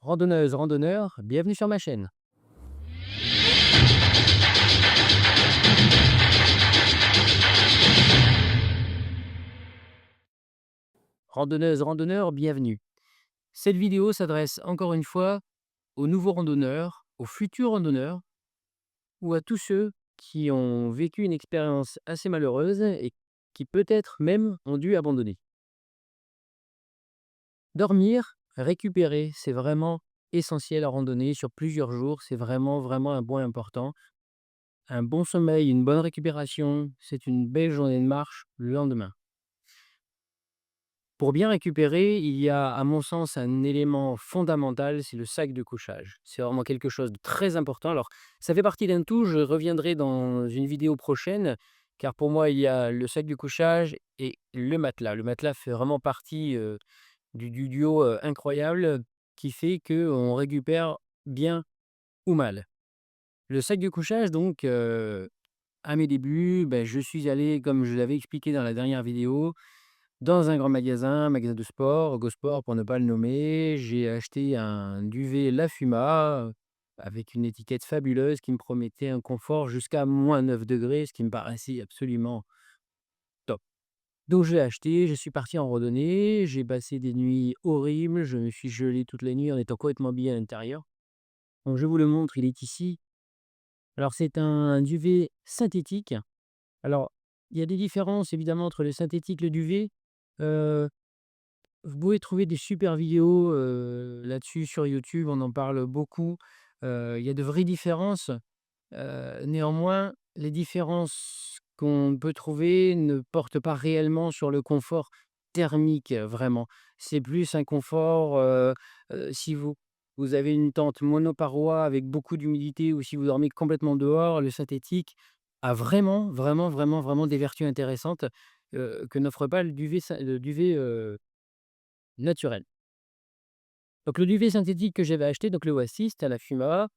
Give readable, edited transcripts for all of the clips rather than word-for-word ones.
Randonneuse, randonneur, bienvenue sur ma chaîne. Randonneuse, randonneur, bienvenue. Cette vidéo s'adresse encore une fois aux nouveaux randonneurs, aux futurs randonneurs ou à tous ceux qui ont vécu une expérience assez malheureuse et qui peut-être même ont dû abandonner. Dormir, récupérer, c'est vraiment essentiel à randonnée sur plusieurs jours. C'est vraiment, vraiment un point important. Un bon sommeil, une bonne récupération, c'est une belle journée de marche le lendemain. Pour bien récupérer, il y a, à mon sens, un élément fondamental, c'est le sac de couchage. C'est vraiment quelque chose de très important. Alors, ça fait partie d'un tout, je reviendrai dans une vidéo prochaine, car pour moi, il y a le sac de couchage et le matelas. Le matelas fait vraiment partie du duo incroyable qui fait qu'on récupère bien ou mal. Le sac de couchage, donc, à mes débuts, je suis allé, comme je l'avais expliqué dans la dernière vidéo, dans un grand magasin, magasin de sport, Go Sport pour ne pas le nommer. J'ai acheté un duvet Lafuma, avec une étiquette fabuleuse qui me promettait un confort jusqu'à -9 degrés, ce qui me paraissait absolument top. Donc je l'ai acheté, je suis parti en randonnée, j'ai passé des nuits horribles, je me suis gelé toute la nuit en étant complètement habillé à l'intérieur. Donc je vous le montre, il est ici. Alors c'est un duvet synthétique. Alors, il y a des différences évidemment entre le synthétique et le duvet. Heu Vous pouvez trouver des super vidéos, là-dessus sur YouTube, on en parle beaucoup. Il y a de vraies différences. Néanmoins, les différences qu'on peut trouver ne portent pas réellement sur le confort thermique, vraiment. C'est plus un confort, si vous avez une tente monoparoi avec beaucoup d'humidité ou si vous dormez complètement dehors, le synthétique a vraiment, vraiment, vraiment, vraiment des vertus intéressantes, que n'offre pas le duvet, naturel. Donc le duvet synthétique que j'avais acheté, donc le Oasis, c'était à la Fuma,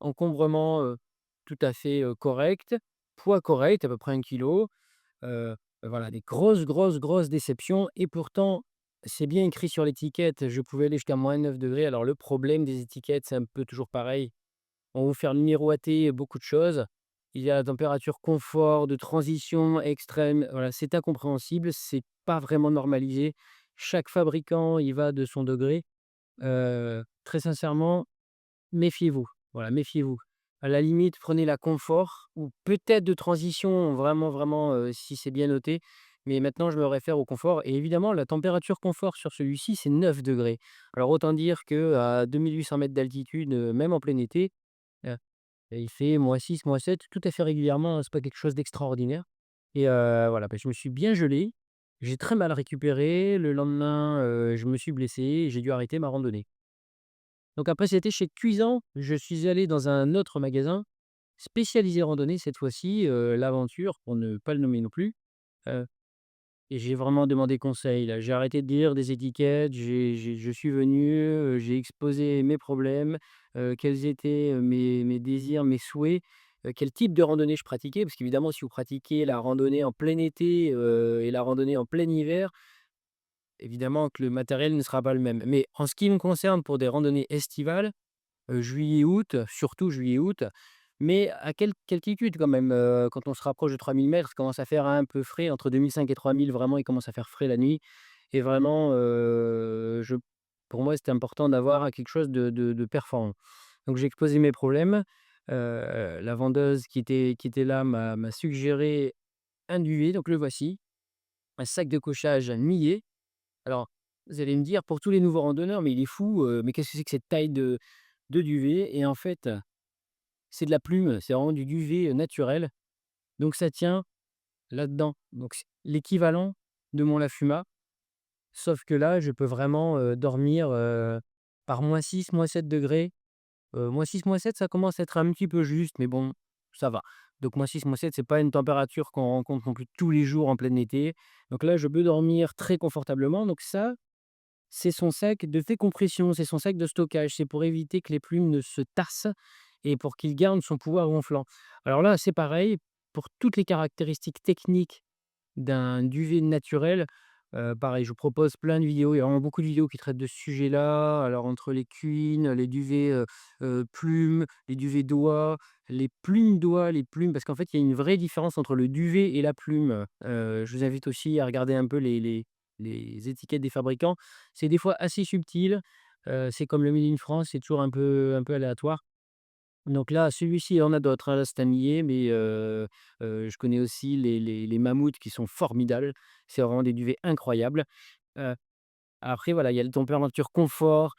encombrement, tout à fait, correct, poids correct, à peu près 1 kg. Voilà, des grosses, grosses, grosses déceptions et pourtant, c'est bien écrit sur l'étiquette, je pouvais aller jusqu'à -9 degrés. Alors le problème des étiquettes, c'est un peu toujours pareil, on va vous faire miroiter beaucoup de choses. Il y a la température confort, de transition extrême, voilà, c'est incompréhensible, c'est pas vraiment normalisé. Chaque fabricant y va de son degré. Très sincèrement, méfiez-vous. Voilà, méfiez-vous. À la limite, prenez la confort ou peut-être de transition, vraiment, vraiment, si c'est bien noté. Mais maintenant, je me réfère au confort et évidemment, la température confort sur celui-ci, c'est 9 degrés. Alors autant dire qu'à 2 800 mètres d'altitude, même en plein été, heu, il fait -6, -7 tout à fait régulièrement, hein, c'est pas quelque chose d'extraordinaire et voilà, je me suis bien gelé. J'ai très mal récupéré. Le lendemain, je me suis blessé et j'ai dû arrêter ma randonnée. Donc après, c'était chez Cuisinart. Je suis allé dans un autre magasin spécialisé randonnée cette fois-ci, l'Aventure pour ne pas le nommer non plus, heu et j'ai vraiment demandé conseil là. J'ai arrêté de lire des étiquettes, je suis venu, j'ai exposé mes problèmes, quels étaient, mes désirs, mes souhaits, quel type de randonnée je pratiquais. Parce qu'évidemment, si vous pratiquez la randonnée en plein été, et la randonnée en plein hiver, évidemment que le matériel ne sera pas le même. Mais en ce qui me concerne pour des randonnées estivales, juillet-août, surtout juillet-août, mais à quelle altitude quand même, quand on se rapproche de 3 000 mètres, ça commence à faire un peu frais. Entre 2 500 et 3 000, vraiment, il commence à faire frais la nuit et vraiment, je pour moi, c'était important d'avoir quelque chose de performant. Donc j'ai exposé mes problèmes, la vendeuse qui était là m'a suggéré un duvet, donc le voici, un sac de couchage Millet. Alors, vous allez me dire: «Pour tous les nouveaux randonneurs, mais il est fou, mais qu'est-ce que c'est que cette taille de duvet?» Et en fait, c'est de la plume, c'est vraiment du duvet, naturel, donc ça tient là-dedans. Donc c'est l'équivalent de mon Lafuma, sauf que là, je peux vraiment, dormir, par -6, -7 degrés. -6, -7, ça commence à être un petit peu juste, mais bon, ça va. Donc -6, -7, c'est pas une température qu'on rencontre non plus tous les jours en plein été. Donc là, je peux dormir très confortablement. Donc ça, c'est son sac de décompression, c'est son sac de stockage. C'est pour éviter que les plumes ne se tassent et pour qu'il garde son pouvoir gonflant. Alors là, c'est pareil, pour toutes les caractéristiques techniques d'un duvet naturel, Pareil, je vous propose plein de vidéos. Il y a vraiment beaucoup de vidéos qui traitent de ce sujet-là. Alors entre les queen, les duvets, plumes, les duvets d'oie, les plumes d'oie, les plumes parce qu'en fait, il y a une vraie différence entre le duvet et la plume. Je vous invite aussi à regarder un peu les étiquettes des fabricants. C'est des fois assez subtil, c'est comme le made in France, c'est toujours un peu aléatoire. Donc là, celui-ci, il y en a d'autres, hein, là, c'est un millet, mais je connais aussi les mammouths qui sont formidables. C'est vraiment des duvets incroyables. Heu, Après voilà, il y a le température confort,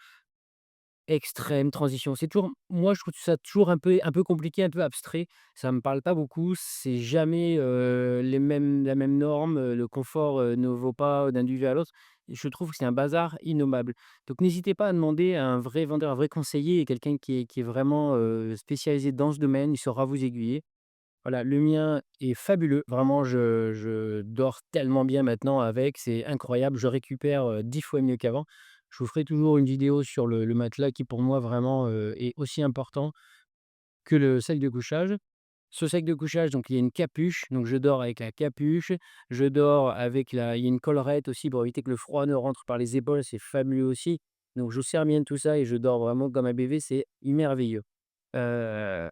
extrême, transition. C'est toujours moi, je trouve ça toujours un peu compliqué, un peu abstrait. Ça me parle pas beaucoup. C'est jamais, la même norme, le confort, ne vaut pas d'un duvet à l'autre. Et je trouve que c'est un bazar innommable. Donc n'hésitez pas à demander à un vrai vendeur, un vrai conseiller et quelqu'un qui est vraiment, spécialisé dans ce domaine. Il saura vous aiguiller. Voilà, le mien est fabuleux. Vraiment, je dors tellement bien maintenant avec, c'est incroyable. Je récupère, 10 fois mieux qu'avant. Je vous ferai toujours une vidéo sur le matelas qui pour moi vraiment, est aussi important que le sac de couchage. Ce sac de couchage, donc il y a une capuche, donc je dors avec la capuche. Je dors avec il y a une collerette aussi pour éviter que le froid ne rentre par les épaules, c'est fabuleux aussi. Donc je vous sers bien de tout ça et je dors vraiment comme un bébé, c'est merveilleux. Heu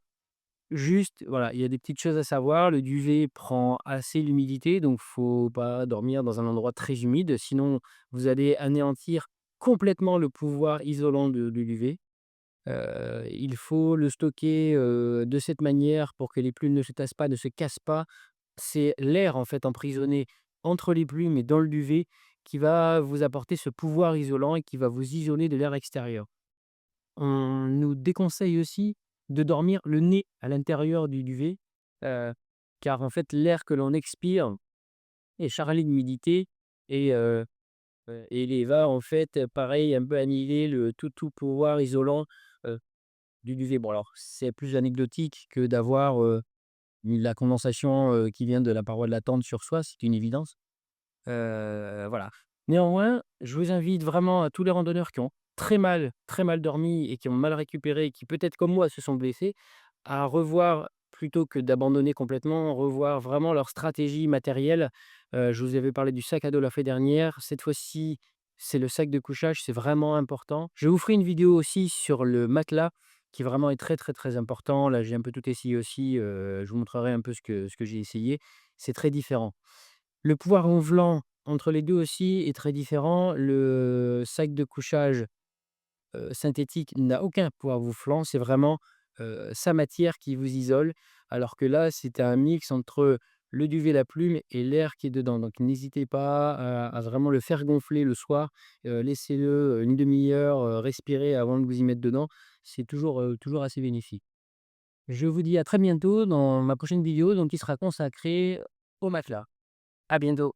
Juste, voilà, il y a des petites choses à savoir. Le duvet prend assez l'humidité, donc faut pas dormir dans un endroit très humide, sinon vous allez anéantir complètement le pouvoir isolant du duvet. Il faut le stocker, de cette manière pour que les plumes ne se tassent pas, ne se cassent pas. C'est l'air, en fait, emprisonné entre les plumes et dans le duvet qui va vous apporter ce pouvoir isolant et qui va vous isoler de l'air extérieur. On nous déconseille aussi de dormir le nez à l'intérieur du duvet, heu, car en fait l'air que l'on expire est chargé d'humidité et il va en fait, pareil un peu annihiler le tout pouvoir isolant, heu, du duvet. Bon alors c'est plus anecdotique que d'avoir, la condensation, qui vient de la paroi de la tente sur soi, c'est une évidence. Voilà. Néanmoins, je vous invite vraiment à tous les randonneurs qui ont très mal dormi et qui ont mal récupéré et qui peut-être comme moi se sont blessés, à revoir plutôt que d'abandonner complètement, revoir vraiment leur stratégie matérielle. Je vous avais parlé du sac à dos la fois dernière. Cette fois-ci, c'est le sac de couchage, c'est vraiment important. Je vous ferai une vidéo aussi sur le matelas qui vraiment est très, très, très important. Là, j'ai un peu tout essayé aussi, je vous montrerai un peu ce que j'ai essayé. C'est très différent. Le pouvoir ronflant entre les 2 aussi est très différent. Le sac de couchage, synthétique n'a aucun pouvoir ronflant, c'est vraiment, sa matière qui vous isole. Alors que là, c'est un mix entre le duvet, la plume et l'air qui est dedans. Donc n'hésitez pas à vraiment le faire gonfler le soir, laissez-le, 1/2 heure, respirer avant de vous y mettre dedans. C'est toujours assez bénéfique. Je vous dis à très bientôt dans ma prochaine vidéo donc qui sera consacrée au matelas. À bientôt.